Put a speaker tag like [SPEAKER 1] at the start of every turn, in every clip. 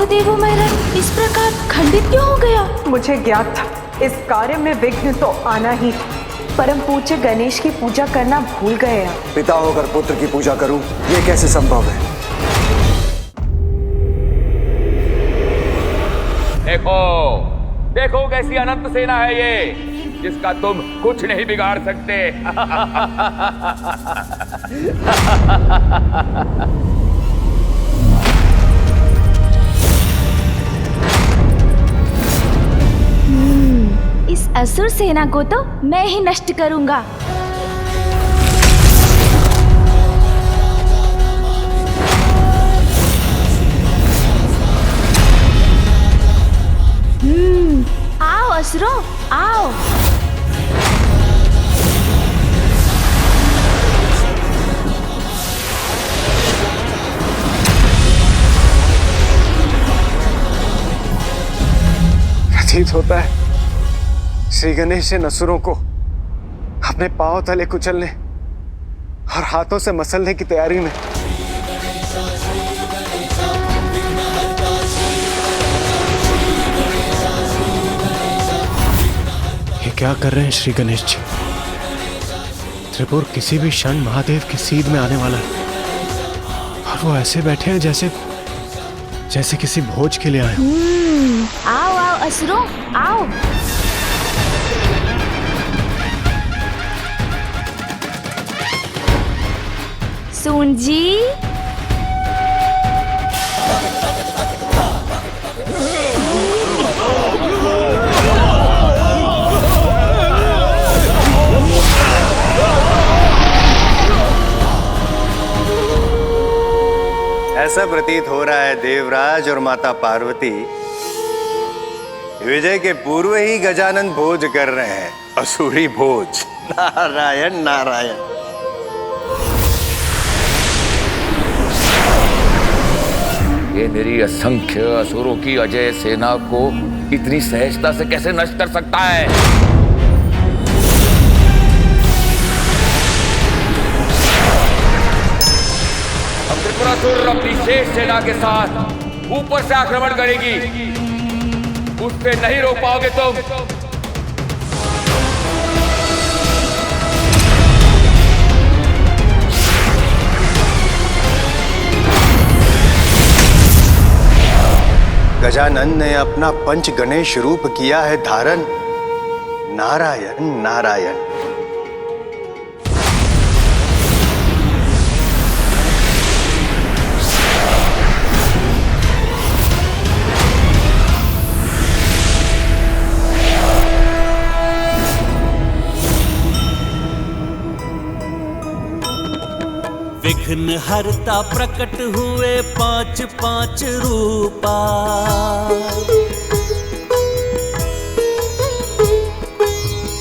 [SPEAKER 1] वासुदेव मैरन इस प्रकार खंडित क्यों हो गया?
[SPEAKER 2] मुझे ज्ञात था इस कार्य में विघ्न तो आना ही था। परम पूज्य गणेश की पूजा करना भूल गए आप।
[SPEAKER 3] पिता होकर पुत्र की पूजा करूं, ये कैसे संभव है?
[SPEAKER 4] देखो देखो कैसी अनंत सेना है ये, जिसका तुम कुछ नहीं बिगाड़ सकते।
[SPEAKER 1] इस असुर सेना को तो मैं ही नष्ट करूंगा। आओ असुरों, आओ।
[SPEAKER 3] प्रतीत होता है श्री गणेश इन असुरों को अपने पांव तले कुचलने और हाथों से मसलने की तैयारी में। ये क्या कर रहे हैं श्री गणेश जी? त्रिपुर किसी भी क्षण महादेव की सीध में आने वाला है और वो ऐसे बैठे हैं जैसे किसी भोज के लिए आए।
[SPEAKER 1] आओ आओ असुरों, आओ। सुन जी,
[SPEAKER 5] ऐसा प्रतीत हो रहा है देवराज और माता पार्वती विजय के पूर्व ही गजानन भोज कर रहे हैं, असुरी भोज। नारायण नारायण।
[SPEAKER 4] ये मेरी असंख्य असुरों की अजय सेना को इतनी सहजता से कैसे नष्ट कर सकता है? अब त्रिपुरासुर अपनी शेष सेना के साथ ऊपर से आक्रमण करेगी, उससे नहीं रोक पाओगे तुम।
[SPEAKER 5] गजानन ने अपना पंच गणेश रूप किया है धारण। नारायण नारायण।
[SPEAKER 6] विघ्न हरता प्रकट हुए पांच पांच रूपा।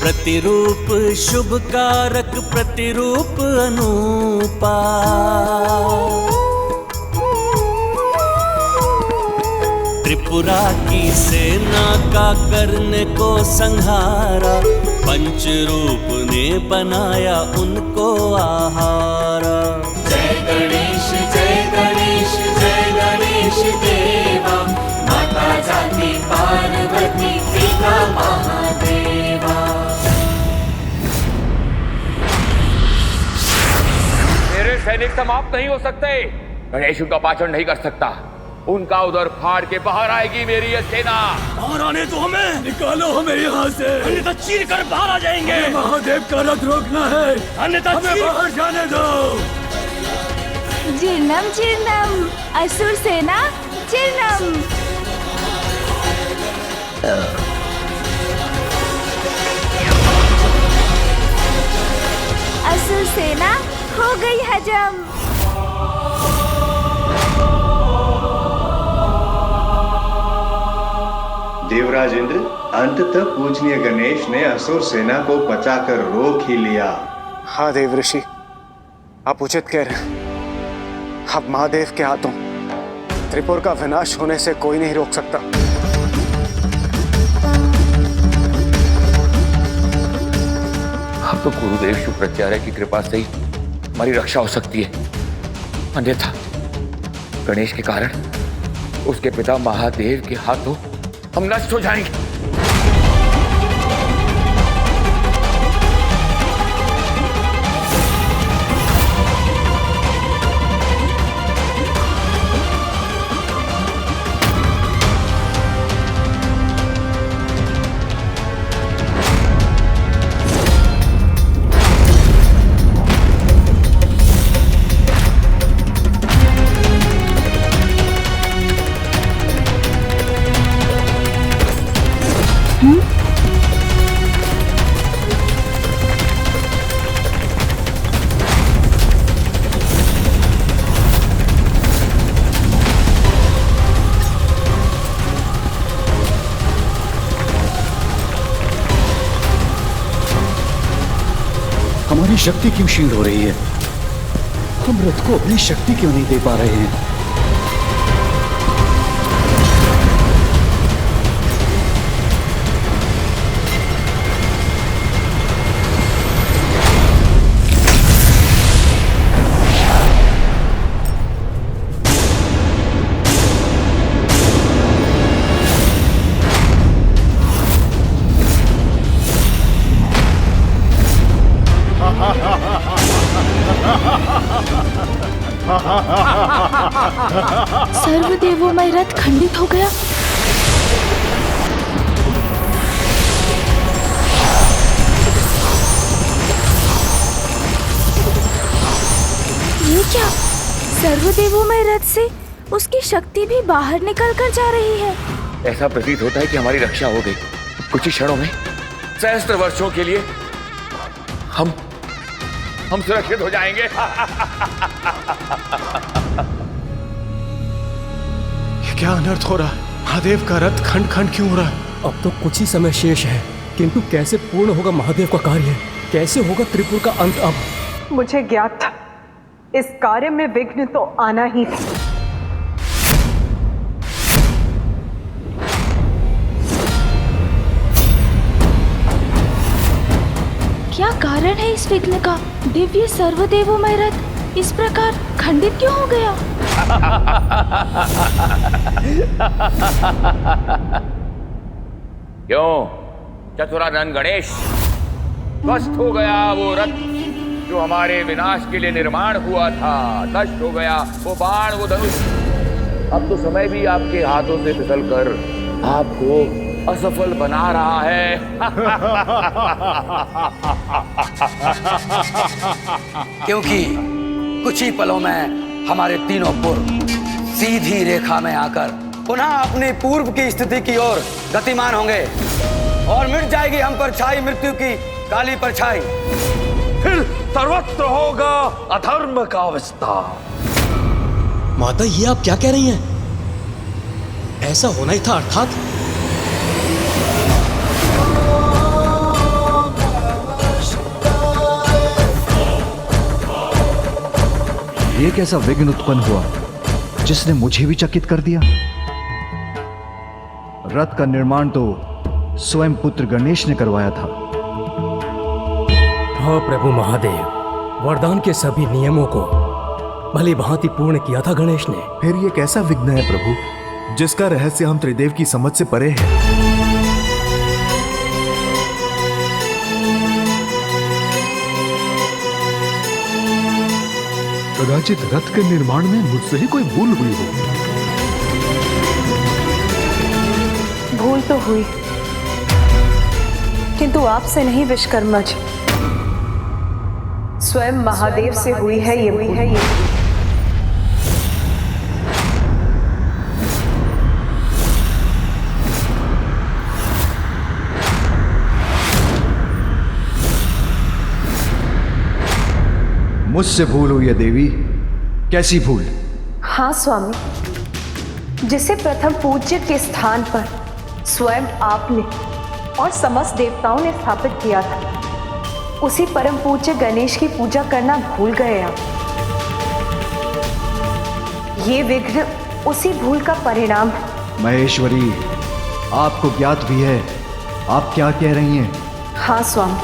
[SPEAKER 6] प्रतिरूप शुभ कारक प्रतिरूप अनूपा। त्रिपुरा की सेना का करने को संहारा, पंच रूप ने बनाया उनको आहारा।
[SPEAKER 7] जय गणेश जय गणेश जय गणेश देवा, माता जाति पार्वती पिता महादेवा।
[SPEAKER 4] मेरे सैनिक समाप्त नहीं हो सकते। गणेश उनका पाचन नहीं कर सकता। उनका उधर फाड़ के बाहर आएगी मेरी ये सेना।
[SPEAKER 6] बाहर आने तो हमें, निकालो हमें यहाँ से, अन्यथा चीर कर बाहर आ जाएंगे। महादेव का रथ रोकना है, अन्यथा हमें बाहर जाने दो।
[SPEAKER 1] जीर्णम जीर्णम असुर सेना जीर्णम। असुर सेना हो गई हजम।
[SPEAKER 5] देवराज इंद्र, अंततः पूजनीय गणेश ने असुर सेना को बचाकर रोक ही लिया।
[SPEAKER 3] हाँ देव ऋषि, आप उचित कह रहे हैं। अब महादेव के हाथों त्रिपुर का विनाश होने से कोई नहीं रोक सकता।
[SPEAKER 4] अब तो गुरुदेव शुक्राचार्य की कृपा से ही हमारी रक्षा हो सकती है, अन्यथा गणेश के कारण उसके पिता महादेव के हाथों हम नष्ट हो जाएंगे।
[SPEAKER 8] हमारी शक्ति क्यों क्षीण हो रही है? हम रथ को अपनी शक्ति क्यों नहीं दे पा रहे हैं?
[SPEAKER 1] सर्वदेवोमय रथ खंडित हो गया। ये क्या? सर्वदेवोमय रथ से उसकी शक्ति भी बाहर निकल कर जा रही है।
[SPEAKER 4] ऐसा प्रतीत होता है कि हमारी रक्षा हो गई। कुछ ही क्षणों में, सहस्त्र वर्षों के लिए हम सुरक्षित हो जाएंगे।
[SPEAKER 3] ये क्या अनर्थ हो रहा है? महादेव का रथ खंड खंड क्यों हो रहा है?
[SPEAKER 6] अब तो कुछ ही समय शेष है, किंतु कैसे पूर्ण होगा महादेव का कार्य? कैसे होगा त्रिपुर का अंत? अब
[SPEAKER 2] मुझे ज्ञात था इस कार्य में विघ्न तो आना ही था।
[SPEAKER 1] क्या कारण है इस विघ्न का? दिव्य सर्वदेवोमय रथ इस प्रकार खंडित क्यों हो गया?
[SPEAKER 4] क्यों चतुरानंद गणेश, नष्ट हो गया वो रथ जो हमारे विनाश के लिए निर्माण हुआ था। नष्ट हो गया वो बाण, वो धनुष। अब तो समय भी आपके हाथों से फिसलकर आपको असफल बना रहा है।
[SPEAKER 9] क्योंकि कुछ ही पलों में हमारे तीनों पुर सीधी रेखा में आकर पुनः अपनी पूर्व की स्थिति की ओर गतिमान होंगे और मिट जाएगी हम पर छाई मृत्यु की काली परछाई।
[SPEAKER 6] फिर सर्वत्र होगा अधर्म का विस्तार।
[SPEAKER 8] माता, ये आप क्या कह रही हैं? ऐसा होना ही था अर्थात?
[SPEAKER 10] ये कैसा विघ्न उत्पन्न हुआ जिसने मुझे भी चकित कर दिया? रथ का निर्माण तो स्वयं पुत्र गणेश ने करवाया था।
[SPEAKER 6] हाँ प्रभु महादेव, वरदान के सभी नियमों को भली भांति पूर्ण किया था गणेश ने।
[SPEAKER 11] फिर ये कैसा विघ्न है प्रभु जिसका रहस्य हम त्रिदेव की समझ से परे है? कदाचित रथ के निर्माण में मुझसे ही कोई भूल हुई हो।
[SPEAKER 2] भूल तो हुई, किंतु आपसे नहीं विश्वकर्मा जी, स्वयं महादेव से हुई है ये भूल।
[SPEAKER 10] मुझसे भूल हुई है देवी। कैसी भूल?
[SPEAKER 2] हाँ स्वामी, जिसे प्रथम पूज्य के स्थान पर स्वयं आपने और समस्त देवताओं ने स्थापित किया था, उसी परम पूज्य गणेश की पूजा करना भूल गए आप। ये विघ्न उसी भूल का परिणाम है।
[SPEAKER 10] महेश्वरी, आपको ज्ञात भी है आप क्या कह रही हैं?
[SPEAKER 2] हाँ स्वामी,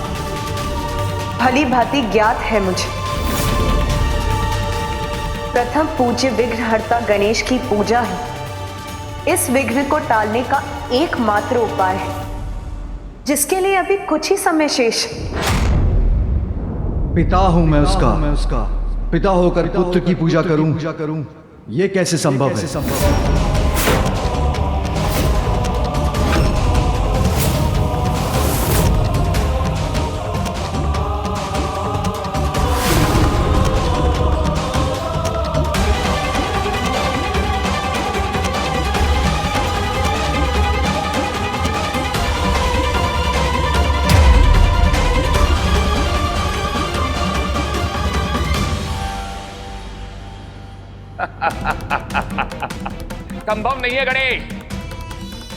[SPEAKER 2] भली भांति ज्ञात है मुझे। प्रथम पूज्य विघ्नहर्ता गणेश की पूजा ही इस विघ्न को टालने का एकमात्र उपाय है, जिसके लिए अभी कुछ ही समय शेष है।
[SPEAKER 10] पिता हूं मैं उसका पिता होकर पुत्र की पूजा करूं ये कैसे संभव है?
[SPEAKER 4] संभव नहीं है गणेश,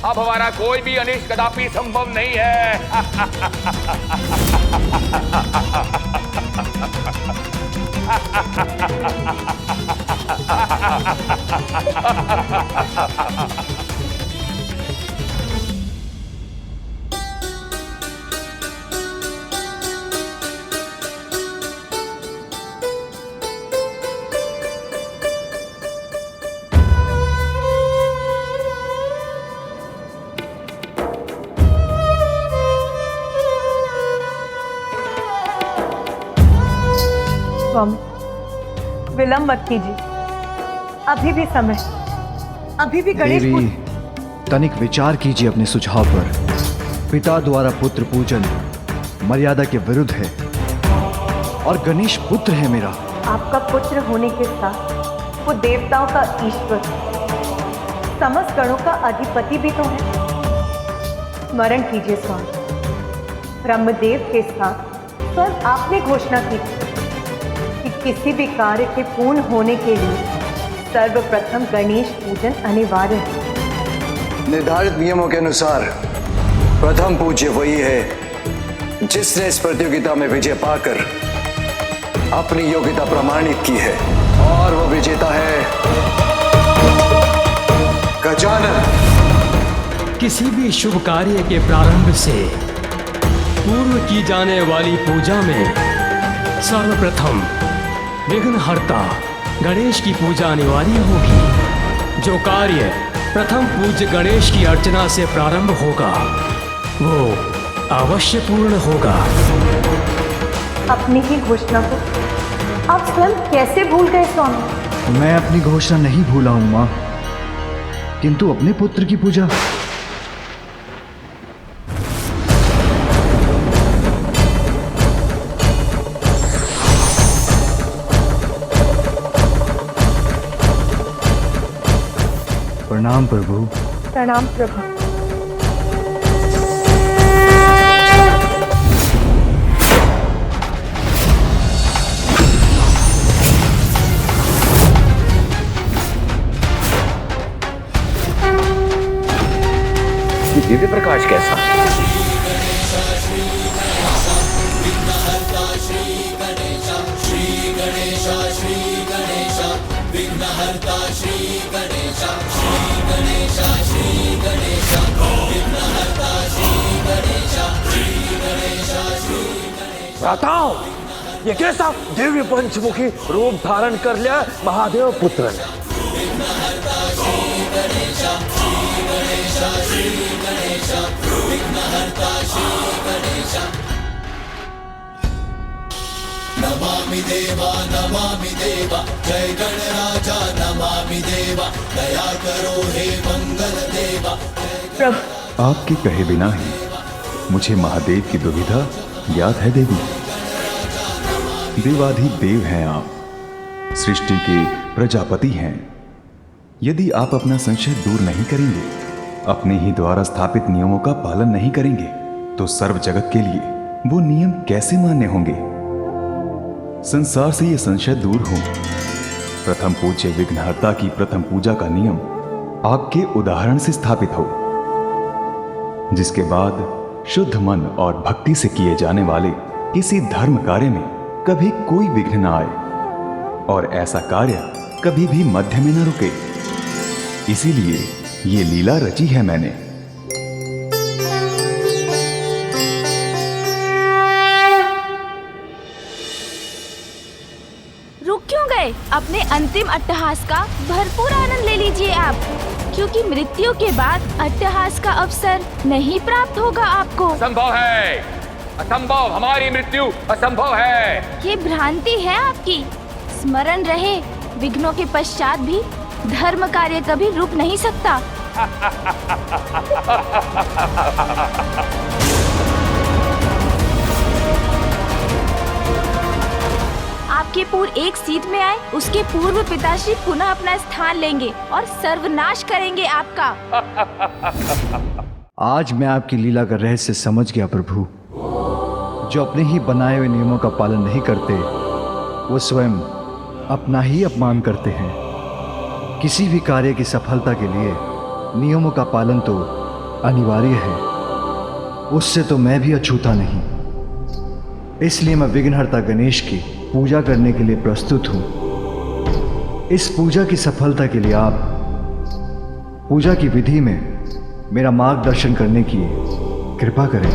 [SPEAKER 4] अब हमारा कोई भी अनिष्ट कदापि संभव नहीं है।
[SPEAKER 2] स्वामी, विलंब मत कीजिए, अभी भी समय, अभी भी गणेश
[SPEAKER 10] देवी, तनिक विचार कीजिए अपने सुझाव पर। पिता द्वारा पुत्र पूजन मर्यादा के विरुद्ध है और गणेश पुत्र है मेरा।
[SPEAKER 2] आपका पुत्र होने के साथ वो देवताओं का ईश्वर, समस्त गणों का अधिपति भी तो है। स्मरण कीजिए स्वामी, ब्रह्मदेव के साथ स्वयं आपने घोषणा की कि किसी भी कार्य के पूर्ण होने के लिए सर्वप्रथम गणेश पूजन अनिवार्य है।
[SPEAKER 12] निर्धारित नियमों के अनुसार प्रथम पूज्य वही है जिसने इस प्रतियोगिता में विजय पाकर अपनी योग्यता प्रमाणित की है, और वो विजेता है गजानन।
[SPEAKER 8] किसी भी शुभ कार्य के प्रारंभ से पूर्व की जाने वाली पूजा में सर्वप्रथम विघ्नहर्ता गणेश की पूजा अनिवार्य होगी। जो कार्य प्रथम पूज्य गणेश की अर्चना से प्रारंभ होगा वो अवश्य पूर्ण होगा।
[SPEAKER 2] अपनी ही घोषणा को आप स्वयं कैसे भूल गए स्वामी?
[SPEAKER 10] मैं अपनी घोषणा नहीं भूला हूं मां, किंतु अपने पुत्र की पूजा। प्रणाम प्रभु।
[SPEAKER 2] प्रणाम प्रभु।
[SPEAKER 4] ये दिव्य प्रकाश कैसा?
[SPEAKER 6] बताओ, ये कैसा दिव्य पंचमुखी रूप धारण कर लिया महादेव पुत्र ने?
[SPEAKER 7] नमामि देवा जय गणराजा, नमामि देवा दया करो हे मंगल देवा।
[SPEAKER 2] प्रभु,
[SPEAKER 11] आपके कहे बिना ही मुझे महादेव की दुविधा याद है देवी। देवाधिदेव हैं आप, सृष्टि के प्रजापति हैं। यदि आप अपना संशय दूर नहीं करेंगे, अपने ही द्वारा स्थापित नियमों का पालन नहीं करेंगे, तो सर्व जगत के लिए वो नियम कैसे मान्य होंगे? संसार से ये संशय दूर हो। प्रथम पूज्य विघ्नहर्ता की प्रथम पूजा का नियम आपके उदाहरण से स्थापित हो, जिसके बाद शुद्ध मन और भक्ति से किए जाने वाले किसी धर्म कार्य में कभी कोई विघ्न न आए और ऐसा कार्य कभी भी मध्य में न रुके। इसीलिए ये लीला रची है मैंने।
[SPEAKER 1] रुक क्यों गए? अपने अंतिम अट्टहास का भरपूर आनंद ले लीजिए आप। क्योंकि मृत्यु के बाद अट्टहास का अवसर नहीं प्राप्त होगा आपको।
[SPEAKER 4] असंभव है, असंभव, हमारी मृत्यु असंभव है।
[SPEAKER 1] ये भ्रांति है आपकी। स्मरण रहे, विघ्नों के पश्चात भी धर्म कार्य कभी रुक नहीं सकता। आपके पूर्व एक सीध में आए, उसके पूर्व पिताश्री पुनः अपना स्थान लेंगे और सर्वनाश करेंगे आपका।
[SPEAKER 10] आज मैं आपकी लीला का रहस्य समझ गया प्रभु। जो अपने ही बनाए हुए नियमों का पालन नहीं करते, वो स्वयं अपना ही अपमान करते हैं। किसी भी कार्य की सफलता के लिए नियमों का पालन तो अनिवार्य है, उससे तो मैं भी अछूता नहीं। इसलिए मैं विघ्नहर्ता गणेश की पूजा करने के लिए प्रस्तुत हूं। इस पूजा की सफलता के लिए आप पूजा की विधि में मेरा मार्गदर्शन करने की कृपा करें।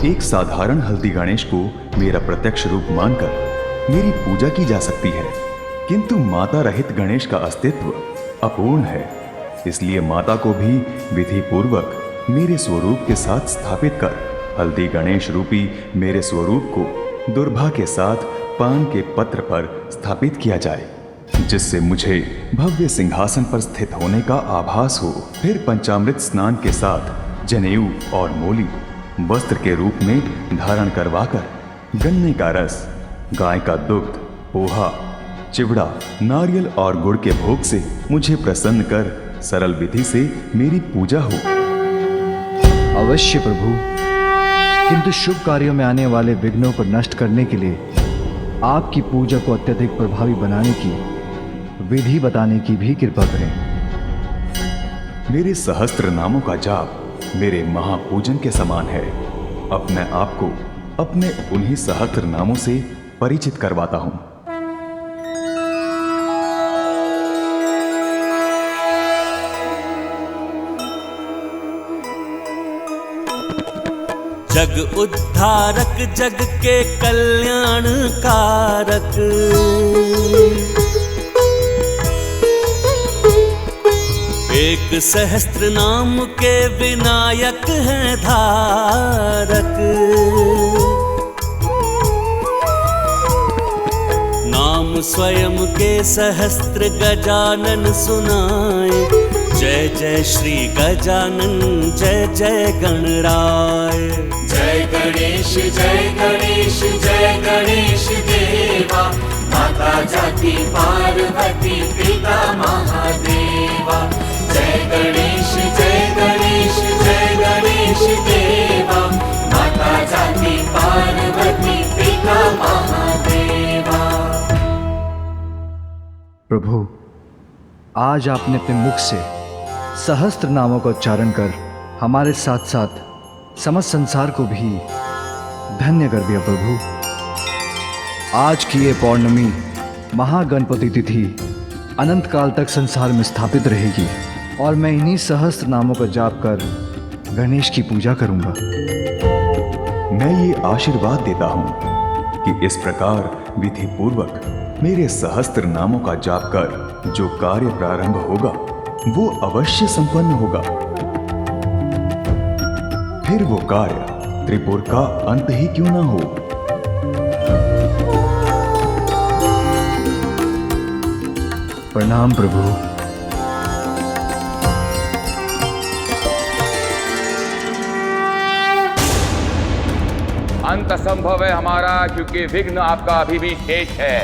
[SPEAKER 11] एक साधारण हल्दी गणेश को मेरा प्रत्यक्ष रूप मानकर मेरी पूजा की जा सकती है, किंतु माता रहित गणेश का अस्तित्व अपूर्ण है। इसलिए माता को भी विधि पूर्वक मेरे स्वरूप के साथ स्थापित कर हल्दी गणेश रूपी मेरे स्वरूप को दुर्भा के साथ पान के पत्र पर स्थापित किया जाए, जिससे मुझे भव्य सिंहासन पर स्थित होने का आभास हो। फिर पंचामृत स्नान के साथ जनेऊ और मोली वस्त्र के रूप में धारण करवाकर गन्ने का रस, गाय का दुग्ध, पोहा, चिवड़ा, नारियल और गुड़ के भोग से मुझे प्रसन्न कर सरल विधि से मेरी पूजा हो।
[SPEAKER 10] अवश्य प्रभु, किंतु शुभ कार्यों में आने वाले विघ्नों को नष्ट करने के लिए आपकी पूजा को अत्यधिक प्रभावी बनाने की विधि बताने की भी कृपा करें।
[SPEAKER 11] मेरे सहस्त्र नामों का जाप मेरे महापूजन के समान है। अब मैं आपको अपने उन्हीं सहस्त्र नामों से परिचित करवाता हूं।
[SPEAKER 6] जग उद्धारक, जग के कल्याण कारक, एक सहस्त्र नाम के विनायक हैं धारक। नाम स्वयं के सहस्त्र गजानन सुनाए। जय जय श्री गजानन, जय जय गणराय।
[SPEAKER 7] जय गणेश जय गणेश जय गणेश देवा, माता जाति पार्वती पिता महादेवा। जय गणेश जय गणेश जय गणेश देवा, माता जाति पार्वती पिता महादेवा।
[SPEAKER 10] प्रभु, आज आपने अपने मुख से सहस्त्र नामों का उच्चारण कर हमारे साथ साथ समस्त संसार को भी धन्य कर दिया। प्रभु, आज की ये पौर्णमी महागणपति तिथि अनंत काल तक संसार में स्थापित रहेगी और मैं इन्हीं सहस्त्र नामों का जाप कर गणेश की पूजा करूंगा।
[SPEAKER 11] मैं ये आशीर्वाद देता हूं कि इस प्रकार विधि पूर्वक मेरे सहस्त्र नामों का जाप कर जो कार्य प्रारंभ होगा वो अवश्य संपन्न होगा। फिर वो कार्य त्रिपुर का अंत ही क्यों ना हो।
[SPEAKER 10] प्रणाम प्रभु।
[SPEAKER 4] अंत असंभव है हमारा, क्योंकि विघ्न आपका अभी भी शेष है,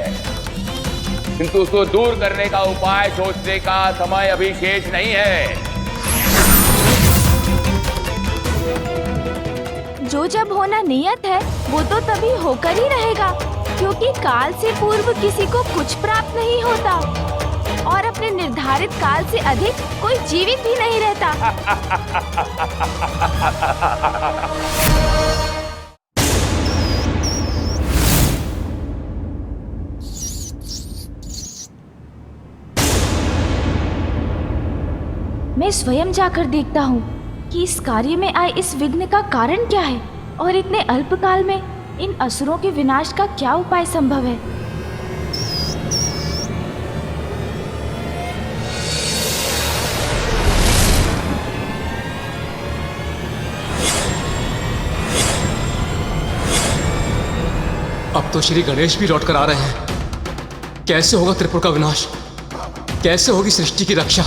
[SPEAKER 4] किंतु उसको दूर करने का उपाय सोचने का समय अभी शेष नहीं है।
[SPEAKER 1] जो जब होना नियत है वो तो तभी होकर ही रहेगा, क्योंकि काल से पूर्व किसी को कुछ प्राप्त नहीं होता और अपने निर्धारित काल से अधिक कोई जीवित भी नहीं रहता। मैं स्वयं जाकर देखता हूँ कि इस कार्य में आए इस विघ्न का कारण क्या है और इतने अल्प काल में इन असुरों के विनाश का क्या उपाय संभव है।
[SPEAKER 8] अब तो श्री गणेश भी लौट कर आ रहे हैं। कैसे होगा त्रिपुर का विनाश? कैसे होगी सृष्टि की रक्षा?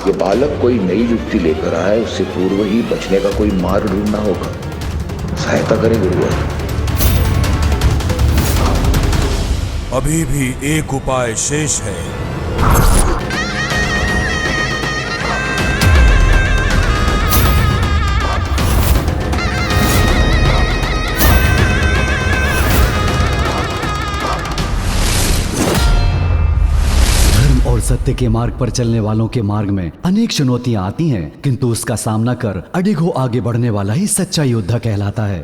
[SPEAKER 4] ये बालक कोई नई युक्ति लेकर आए, उससे पूर्व ही बचने का कोई मार्ग ढूंढना होगा। सहायता करें गुरुवर।
[SPEAKER 6] अभी भी एक उपाय शेष है।
[SPEAKER 13] और सत्य के मार्ग पर चलने वालों के मार्ग में अनेक चुनौतियां आती हैं, किंतु उसका सामना कर अडिग हो आगे बढ़ने वाला ही सच्चा योद्धा कहलाता है।